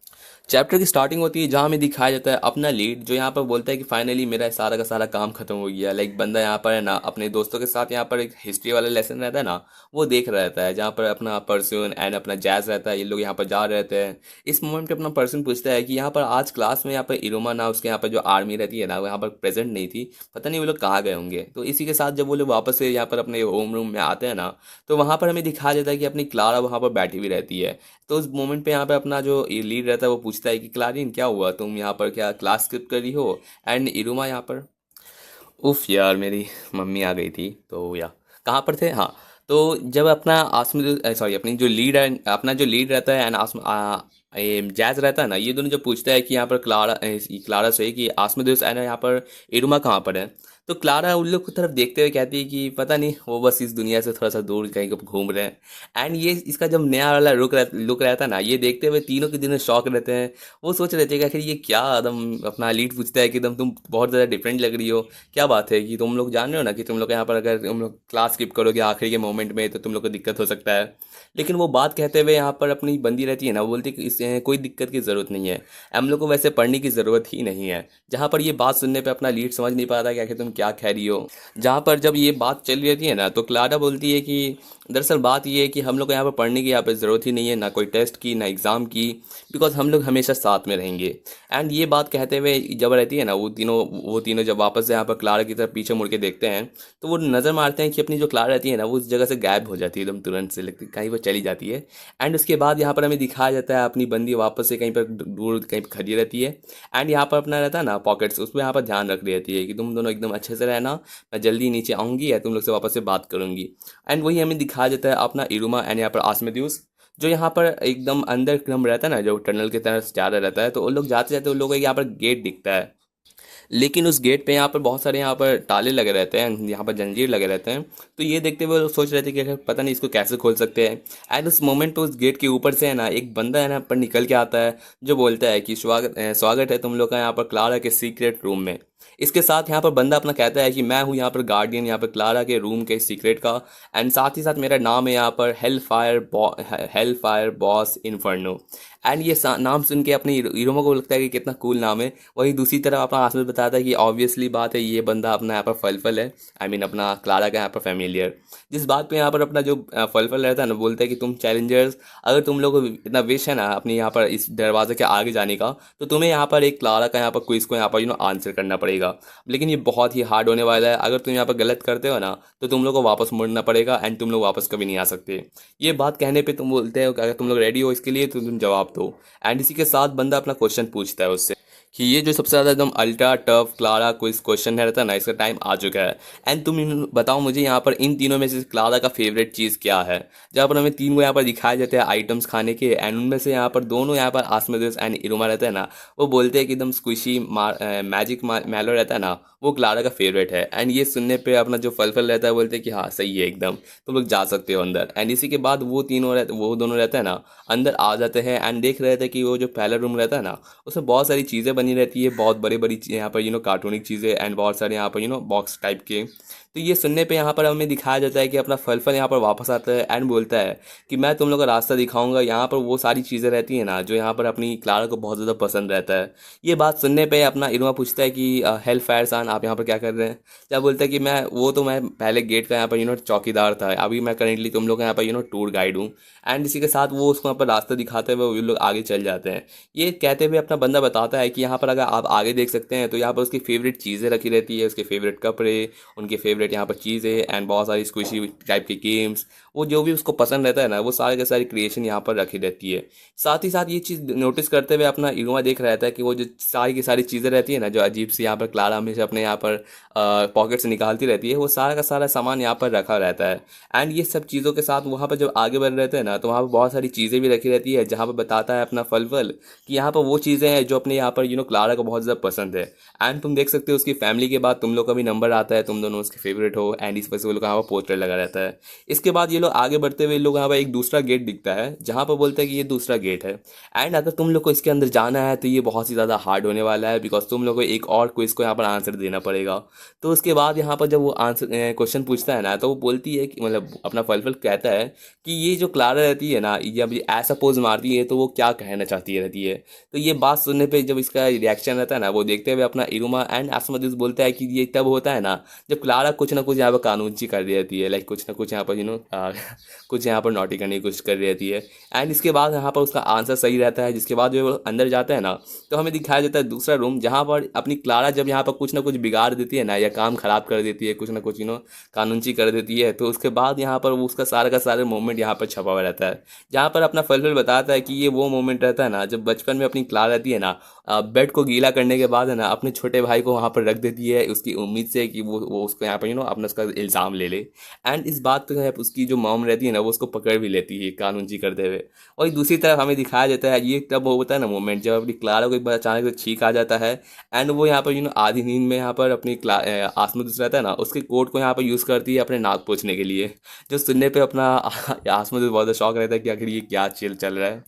चैप्टर की स्टार्टिंग होती है जहाँ हमें दिखाया जाता है अपना लीड, जो यहाँ पर बोलता है कि फाइनली मेरा सारा का सारा काम खत्म हो गया। लाइक बंदा यहाँ पर है ना अपने दोस्तों के साथ यहाँ पर एक हिस्ट्री वाला लेसन रहता है ना, वो देख रहा रहता है, जहाँ पर अपना पर्सन एंड अपना जैज रहता है, ये लोग यहाँ पर जा रहे रहते हैं। इस मोमेंट पे अपना पर्सन पूछता है कि यहाँ पर आज क्लास में यहाँ पर इरोमा ना उसके यहाँ पर जो आर्मी रहती है ना, वो यहाँ पर प्रेजेंट नहीं थी, पता नहीं वो लोग कहाँ गए होंगे। तो इसी के साथ जब वो लोग वापस से यहाँ पर अपने होम रूम में आते हैं ना, तो वहाँ पर हमें दिखाया जाता है कि अपनी क्लारा वहाँ पर बैठी हुई रहती है। तो उस मोमेंट पे यहाँ पे अपना जो लीड रहता है वो पूछता है कि क्लारिन क्या हुआ, तुम यहाँ पर क्या क्लास स्किप कर रही हो। एंड इरुमा यहाँ पर, उफ यार मेरी मम्मी आ गई थी, तो या कहाँ पर थे, हाँ। तो जब अपना आसम सॉरी अपनी जो लीड है, अपना जो लीड रहता है एंड जैज रहता है ना, ये दोनों जब पूछता है कि यहाँ पर क्लारा से कि आसमदोस है ना यहाँ पर इरुमा कहाँ पर है, तो क्लारा उन लोग की तरफ देखते हुए कहती है कि पता नहीं, वो बस इस दुनिया से थोड़ा सा दूर कहीं पर घूम रहे हैं। एंड ये इसका जब नया वाला लुक रहता है ना, ये देखते हुए तीनों के दिनों शौक रहते हैं। वो सोच रहे थे कि आखिर ये क्या, एकदम अपना लीड पूछता है कि एकदम तुम बहुत ज़्यादा डिफरेंट लग रही हो, क्या बात है कि तुम लोग जान रहे हो ना कि तुम लोग यहाँ पर अगर तुम लोग क्लास स्किप करोगे आखिरी के मोमेंट में तो तुम लोग को दिक्कत हो सकता है। लेकिन वो बात कहते हुए यहाँ पर अपनी बंदी रहती है ना, वो बोलती है कि इससे कोई दिक्कत की ज़रूरत नहीं है, हम लोग को वैसे पढ़ने की ज़रूरत ही नहीं है। जहाँ पर ये बात सुनने पे अपना लीड समझ नहीं पाता कि आखिर तुम क्या कह रही हो। जहाँ पर जब ये बात चल रही रहती है ना, तो क्लारा बोलती है कि दरअसल बात ये है कि हम लोग को यहाँ पर पढ़ने की यहाँ पर ज़रूरत ही नहीं है, ना कोई टेस्ट की ना एग्ज़ाम की, बिकॉज हम लोग हमेशा साथ में रहेंगे। एंड ये बात कहते हुए जब रहती है ना, वो तीनों जब वापस से यहाँ पर क्लारा की तरफ पीछे मुड़ के देखते हैं, तो वो नज़र मारते हैं कि अपनी जो क्लारा रहती है ना, वो उस जगह से गायब हो जाती है एकदम तुरंत से, लगती कहीं वो चली जाती है। एंड उसके बाद यहाँ पर हमें दिखाया जाता है अपनी बंदी वापस से कहीं पर दूर कहीं पर खड़ी रहती है। एंड यहाँ पर अपना रहता है ना पॉकेट्स, उस पर यहाँ पर ध्यान रख रही रहती है कि तुम दोनों एकदम अच्छे से रहना, मैं जल्दी नीचे आऊँगी या तुम लोग से वापस से बात करूँगी। एंड वही हमें दिखाया जाता है अपना इरुमा एंड यहाँ पर आसमेदियुस, जो यहाँ पर एकदम अंदर एकदम रहता है ना, जो टनल की तरफ जा रहा रहता है। तो उन लोग जाते जाते उन लोगों को यहाँ पर गेट दिखता है, लेकिन उस गेट पे यहाँ पर बहुत सारे यहाँ पर ताले लगे रहते हैं, यहाँ पर जंजीर लगे रहते हैं। तो ये देखते हुए लोग सोच रहे थे कि अगर पता नहीं इसको कैसे खोल सकते हैं। एंड उस मोमेंट पे उस गेट के ऊपर से है ना एक बंदा है ना पर निकल के आता है, जो बोलता है कि स्वागत है तुम लोग का यहाँ पर क्लारा के सीक्रेट रूम में। इसके साथ यहाँ पर बंदा अपना कहता है कि मैं हूँ यहाँ पर गार्डियन यहाँ पर क्लारा के रूम के सीक्रेट का, एंड साथ ही साथ मेरा नाम है यहाँ पर hello fire boss inferno. And ये नाम सुन के अपने इरोमा को लगता है कि कितना कूल नाम है। वहीं दूसरी तरफ अपना आसमान बताता है कि ऑब्वियसली बात है ये बंदा अपना यहाँ पर फलफल है, आई मीन अपना क्लारा का यहाँ पर फैमिलियर। जिस बात पे यहाँ पर अपना जो फलफल रहता है ना, बोलता है कि तुम चैलेंजर्स, अगर तुम लोगों को इतना विश है ना अपने यहाँ पर इस दरवाजे के आगे जाने का, तो तुम्हें यहाँ पर एक क्लारा का यहाँ पर क्विज को यहाँ पर आंसर करना पड़ेगा। लेकिन ये बहुत ही हार्ड होने वाला है, अगर तुम यहाँ पर गलत करते हो ना तो तुम लोग को वापस मुड़ना पड़ेगा एंड तुम लोग वापस कभी नहीं आ सकते। ये बात कहने पे तुम बोलते हो कि अगर तुम लोग रेडी हो इसके लिए तो तुम जवाब दो। एंड इसी के साथ बंदा अपना क्वेश्चन पूछता है उससे कि ये जो सबसे ज़्यादा एकदम ultra tough Clara quiz question है रहता है ना, इसका टाइम आ चुका है। एंड तुम बताओ मुझे यहाँ पर इन तीनों में से क्लारा का फेवरेट चीज़ क्या है। जहाँ पर हमें तीन को यहाँ पर दिखाए जाते हैं आइटम्स खाने के, एंड उनमें से यहाँ पर दोनों यहाँ पर आसमेदस एंड इरुमा रहता है ना, वो बोलते हैं कि एकदम स्क्विशी मैजिक मैलो रहता है ना, वो क्लारा का फेवरेट है। एंड ये सुनने पे अपना जो फलफल रहता है बोलते हैं कि हाँ सही है एकदम, तुम लोग जा सकते हो अंदर। एंड इसी के बाद वो दोनों रहते हैं ना, अंदर आ जाते हैं एंड देख रहे थे कि वो जो पहला रूम रहता है ना, उसमें बहुत सारी चीज़ें बनी रहती है, बहुत बड़ी बड़ी यहाँ पर कार्टूनिक चीज़ें एंड बहुत सारे यहाँ पर बॉक्स टाइप के। तो ये सुनने पे यहाँ पर हमें दिखाया जाता है कि अपना फलफल यहाँ पर वापस आता है एंड बोलता है कि मैं तुम लोग का रास्ता दिखाऊंगा, यहाँ पर वो सारी चीज़ें रहती हैं ना जो यहाँ पर अपनी क्लारा को बहुत ज़्यादा पसंद रहता है। ये बात सुनने पे अपना इरुमा पूछता है कि हेल्प फायर सान आप यहाँ पर क्या कर रहे हैं। जब बोलता है कि मैं पहले गेट का यहाँ पर चौकीदार था, अभी मैं करेंटली तुम लोग का यहाँ पर टूर गाइड हूँ। एंड इसी के साथ वो उसको यहाँ पर रास्ता दिखाते हुए वो लोग आगे चल जाते हैं। ये कहते हुए अपना बंदा बताता है कि यहाँ पर अगर आप आगे देख सकते हैं तो यहाँ पर उसकी फेवरेट चीज़ें रखी रहती है, उसके फेवरेट कपड़े, उनके फेवरेट यहाँ पर चीज़ें एंड बहुत सारी स्क्विशी टाइप के गेम्स, वो जो भी उसको पसंद रहता है ना वो सारे के सारी क्रिएशन यहाँ पर रखी रहती है। साथ ही साथ ये चीज़ नोटिस करते हुए अपना इरुमा देख रहता है कि वो जो सारी की सारी चीज़ें रहती है ना, जो अजीब सी यहाँ पर क्लारा हमेशा अपने यहाँ पर पॉकेट से निकालती रहती है, वो सारा का सारा सामान यहाँ पर रखा रहता है। एंड ये सब चीज़ों के साथ वहाँ पर जब आगे बढ़ रहे थे ना तो वहाँ पर बहुत सारी चीज़ें भी रखी रहती है, जहाँ पर बताता है अपना फलफल कि यहाँ पर वो चीज़ें हैं जो अपने यहाँ पर क्लारा को बहुत ज़्यादा पसंद है। एंड तुम देख सकते हो उसकी फैमिली के बाद तुम लोग का भी नंबर आता है, तुम दोनों उसके फेवरेट हो, एंड इस वजह से वो लोग यहाँ पर पोस्टर लगा रहता है। इसके बाद ये लोग आगे बढ़ते हुए लोग यहाँ पर एक दूसरा गेट दिखता है, जहाँ पर बोलते हैं कि ये दूसरा गेट है। एंड अगर तुम लोग को इसके अंदर जाना है तो ये बहुत ही ज़्यादा हार्ड होने वाला है, बिकॉज तुम लोग को एक और क्विज को यहाँ पर आंसर देना पड़ेगा। तो उसके बाद यहाँ पर जब वो आंसर क्वेश्चन पूछता है ना, तो वो बोलती है कि मतलब अपना फलफल कहता है कि ये जो क्लारा रहती है ना, जब ये ऐसा पोज मारती है तो वो क्या कहना चाहती रहती है। तो ये बात सुनने पे जब इसका रिएक्शन रहता है ना, वो देखते हुए अपना इरुमा एंड आसमदिस बोलता है कि ये तब होता है ना जब क्लारा कुछ ना कुछ यहाँ पर कानूनची कर रही रहती है, लाइक कुछ ना कुछ यहाँ पर कुछ यहाँ पर नॉटी करने की कोशिश कर रही रहती है। एंड इसके बाद यहाँ पर उसका आंसर सही रहता है, जिसके बाद जो वो अंदर जाता है ना तो हमें दिखाया जाता है दूसरा रूम, जहाँ पर अपनी क्लारा जब यहाँ पर कुछ ना कुछ बिगाड़ देती है ना, या काम खराब कर देती है, कुछ ना कुछ कानूनची कर देती है, तो उसके बाद यहाँ पर वो उसका सारा का सारा मोमेंट यहाँ पर छपा हुआ रहता है। जहाँ पर अपना फलफल बताता है कि ये वो मोमेंट रहता है ना जब बचपन में अपनी क्लारा रहती है ना, बेड को गीला करने के बाद है ना अपने छोटे भाई को वहाँ पर रख देती है, उसकी उम्मीद से कि वो उसको यहाँ पर अपना उसका इल्ज़ाम ले ले। एंड इस बात पे उसकी जो मॉम रहती है ना वो उसको पकड़ भी लेती है कानूनची करते हुए। और दूसरी तरफ हमें दिखाया जाता है ये तब होता है ना मोमेंट जब अपनी क्लारा को एक बार अचानक से छींक आ जाता है, एंड वो यहाँ पर आधी नींद में यहाँ पर अपनी आसमदुस रहता है ना उसके कोट को यहाँ पर यूज़ करती है अपने नाक पोंछने के लिए, जो सुनने पे अपना आसमदुस बहुत ज़्यादा शौक रहता है कि आखिर ये क्या चल रहा है।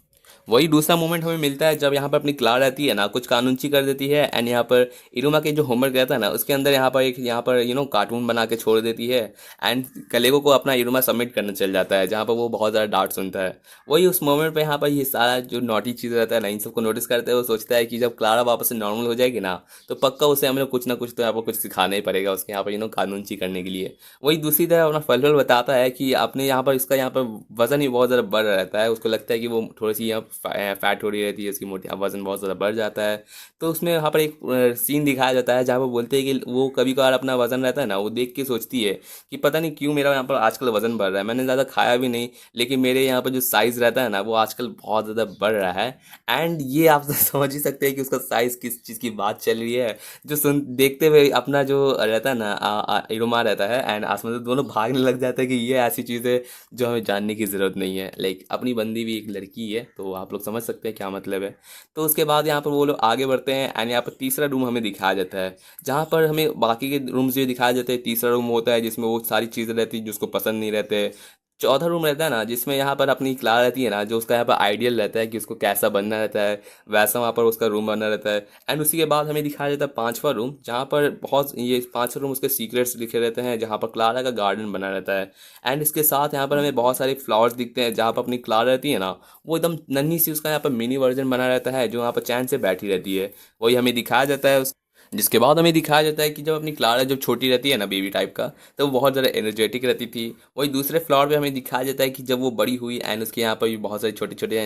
वही दूसरा मोमेंट हमें मिलता है जब यहाँ पर अपनी क्लारा रहती है ना कुछ कानूनची कर देती है, एंड यहाँ पर इरुमा के जो होमवर्क रहता है ना उसके अंदर यहाँ पर एक यहाँ पर कार्टून बना के छोड़ देती है, एंड कलेगो को अपना इरुमा सबमिट करने चल जाता है, जहाँ पर वो बहुत ज़्यादा डांट सुनता है। वही उस मोमेंट पे यहाँ पर ये सारा जो नॉटी चीज़ रहता है ना इन सबको नोटिस करते हुए वो सोचता है कि जब क्लारा वापस से नॉर्मल हो जाएगी ना तो पक्का उसे हमें कुछ ना कुछ तो यहाँ पर कुछ सिखाना ही पड़ेगा उसके यहाँ पर कानूनची करने के लिए। वही दूसरी तरफ अपना फलफल बताता है कि अपने यहाँ पर इसका यहाँ पर वजन ही बहुत ज़्यादा बढ़ रहता है, उसको लगता है कि वो थोड़ी सी यहाँ फैट हो रही रहती है, उसकी मोटी वजन बहुत ज़्यादा बढ़ जाता है। तो उसमें यहाँ पर एक सीन दिखाया जाता है जहाँ पर बोलते हैं कि वो कभी कभार अपना वजन रहता है ना वो देख के सोचती है कि पता नहीं क्यों मेरा यहाँ पर आजकल वजन बढ़ रहा है, मैंने ज़्यादा खाया भी नहीं लेकिन मेरे यहाँ पर जो साइज़ रहता है ना वो आजकल बहुत ज़्यादा बढ़ रहा है। एंड ये आप समझ ही सकते हैं कि उसका साइज़ किस चीज़ की बात चल रही है। जो सुन देखते हुए अपना जो रहता है ना इरुमा रहता है एंड आसमान दोनों भागने लग जाते हैं कि ये ऐसी चीज़ है जो हमें जानने की ज़रूरत नहीं है, लाइक अपनी बंदी भी एक लड़की है, तो आप लोग समझ सकते हैं क्या मतलब है। तो उसके बाद यहाँ पर वो लोग आगे बढ़ते हैं एंड यहाँ पर तीसरा रूम हमें दिखाया जाता है, जहाँ पर हमें बाकी के रूम्स भी दिखाया जाते हैं। तीसरा रूम होता है जिसमें वो सारी चीज़ें रहती है जो उसको पसंद नहीं रहते। चौथा रूम रहता है ना जिसमें यहाँ पर अपनी क्लास रहती है ना, जो उसका यहाँ पर आइडियल रहता है कि उसको कैसा बनना रहता है, वैसा वहाँ पर उसका रूम बनना रहता है। एंड उसी के बाद हमें दिखाया जाता है पांचवा रूम, जहाँ पर बहुत ये पांचवा रूम उसके सीक्रेट्स लिखे रहते हैं, जहाँ पर क्लारा का गार्डन बना रहता है। एंड इसके साथ यहाँ पर हमें बहुत सारे फ्लावर्स दिखते हैं, जहाँ पर अपनी क्लारा रहती है ना वो एकदम नन्ही सी उसका यहाँ पर मिनी वर्जन बना रहता है, जो यहाँ पर चैन से बैठी रहती है, वही हमें दिखाया जाता है। जिसके बाद हमें दिखाया जाता है कि जब अपनी क्लारा जब छोटी रहती है ना बेबी टाइप का, तो वो बहुत ज़्यादा एनर्जेटिक रहती थी। वही दूसरे फ्लोर पे हमें दिखाया जाता है कि जब वो बड़ी हुई एंड उसके यहाँ पर भी बहुत सारे छोटे छोटे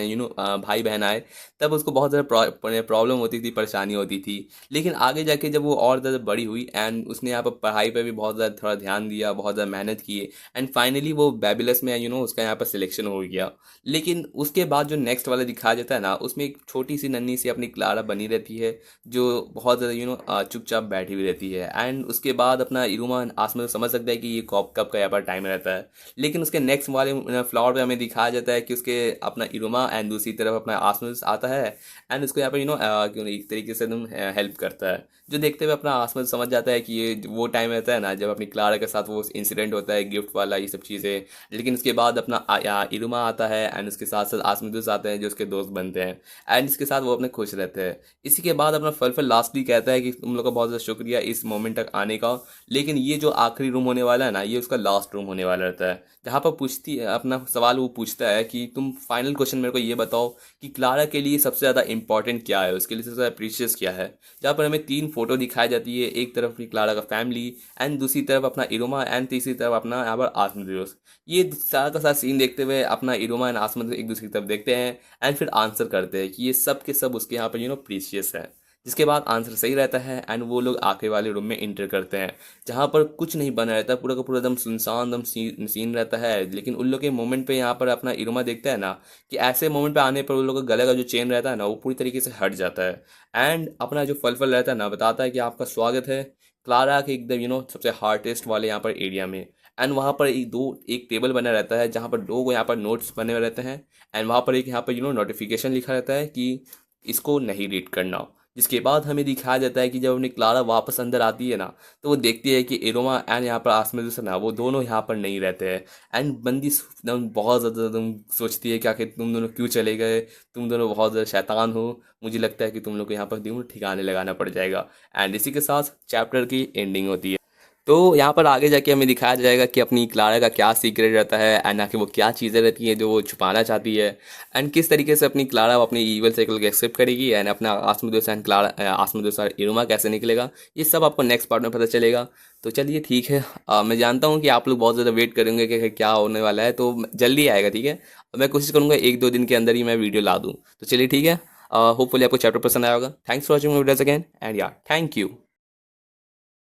भाई बहन आए, तब उसको बहुत ज़्यादा प्रॉब्लम होती थी, परेशानी होती थी। लेकिन आगे जाके जब वो और ज़्यादा बड़ी हुई एंड उसने यहाँ पर पढ़ाई पर भी बहुत ज़्यादा थोड़ा ध्यान दिया, बहुत ज़्यादा मेहनत की, एंड फाइनली वो बेबीलस में उसका यहाँ पर सिलेक्शन हो गया। लेकिन उसके बाद जो नेक्स्ट वाला दिखाया जाता है ना, उसमें एक छोटी सी नन्ही सी अपनी क्लारा बनी रहती है, जो बहुत ज़्यादा चुपचाप बैठी हुई रहती है। एंड उसके बाद अपना इरुमा आसमान समझ सकता है कि ये कब कब का यहाँ पर टाइम रहता है। लेकिन उसके नेक्स्ट वाले फ्लोर पे हमें दिखाया जाता है कि उसके अपना इरुमा एंड दूसरी तरफ अपना आसमान आता है, एंड उसको यहाँ पर एक तरीके से एकदम हेल्प करता है, जो देखते हुए अपना आसमान समझ जाता है कि ये वो टाइम रहता है ना जब अपनी क्लारा के साथ वो इंसिडेंट होता है, गिफ्ट वाला, ये सब चीज़ें। लेकिन उसके बाद अपना इरुमा आता है एंड उसके साथ साथ आसमदुस आते हैं जो उसके दोस्त बनते हैं, एंड इसके साथ वो अपने खुश रहते हैं। इसी के बाद अपना फलफल लास्टली कहता है कि तुम लोग का बहुत ज़्यादा शुक्रिया इस मोमेंट तक आने का, लेकिन ये जो आखिरी रूम होने वाला है ना, ये उसका लास्ट रूम होने वाला रहता है। जहाँ पर पूछती है अपना सवाल, वो पूछता है कि तुम फाइनल क्वेश्चन मेरे को ये बताओ कि क्लारा के लिए सबसे ज़्यादा इंपॉर्टेंट क्या है, उसके लिए सबसे ज़्यादा प्रीशियस क्या है। जहाँ पर हमें 3 फोटो दिखाई जाती है, एक तरफ अपनी क्लारा का फैमिली एंड दूसरी तरफ अपना इरोमा एंड तीसरी तरफ अपना यहाँ पर आसमदुस। ये सारा का सारा सीन देखते हुए अपना इरोमा एंड आसमदुस एक दूसरे की तरफ देखते हैं एंड फिर आंसर करते हैं कि ये सब के सब उसके यहाँ पर प्रीशियस है। जिसके बाद आंसर सही रहता है एंड वो लोग आखिरी वाले रूम में इंटर करते हैं, जहाँ पर कुछ नहीं बना रहता, पूरा का पूरा एकदम सुनसान एकदम सीन रहता है। लेकिन उन लोग के मोमेंट पे यहाँ पर अपना इरोमा देखता है ना, कि ऐसे मोमेंट पे आने पर उन लोग का गले का जो चेन रहता है ना, वो पूरी तरीके से हट जाता है। एंड अपना जो फल रहता है ना, बताता है कि आपका स्वागत है क्लारा के एकदम सबसे हार्टेस्ट वाले यहाँ पर एरिया में। एंड वहाँ पर एक टेबल बना रहता है, जहाँ पर 2 यहाँ पर नोट्स बने हुए रहते हैं, एंड वहाँ पर एक यहाँ पर नोटिफिकेशन लिखा रहता है कि इसको नहीं रीड करना। जिसके बाद हमें दिखाया जाता है कि जब अपनी क्लारा वापस अंदर आती है ना, तो वो देखती है कि इरोमा एंड यहाँ पर आसमें ना, वो दोनों यहाँ पर नहीं रहते हैं। एंड बंदी एकदम बहुत ज़्यादा एकदम सोचती है कि आखिर तुम दोनों क्यों चले गए, तुम दोनों बहुत ज़्यादा शैतान हो, मुझे लगता है कि तुम लोग को यहाँ पर ठिकाने लगाना पड़ जाएगा। एंड इसी के साथ चैप्टर की एंडिंग होती है। तो यहाँ पर आगे जाके हमें दिखाया जाएगा कि अपनी क्लारा का क्या सीक्रेट रहता है, एंड आखिर वो क्या चीज़ें रहती हैं जो वो छुपाना चाहती है, एंड किस तरीके से अपनी क्लारा अपनी ईवल साइकिल को एक्सेप्ट करेगी, एंड अपना आसमदोस एंड क्लारा आसमदोस और इरुमा कैसे निकलेगा, ये सब आपको नेक्स्ट पार्ट में पता चलेगा। तो चलिए ठीक है, मैं जानता हूँ कि आप लोग बहुत ज़्यादा वेट करेंगे कि क्या होने वाला है, तो जल्दी आएगा, ठीक है। मैं कोशिश करूँगा 1-2 दिन के अंदर ही मैं वीडियो ला दूँ। तो चलिए ठीक है, होपफुली आपको चैप्टर पसंद आया होगा। Thanks for watching videos again and यार थैंक यू।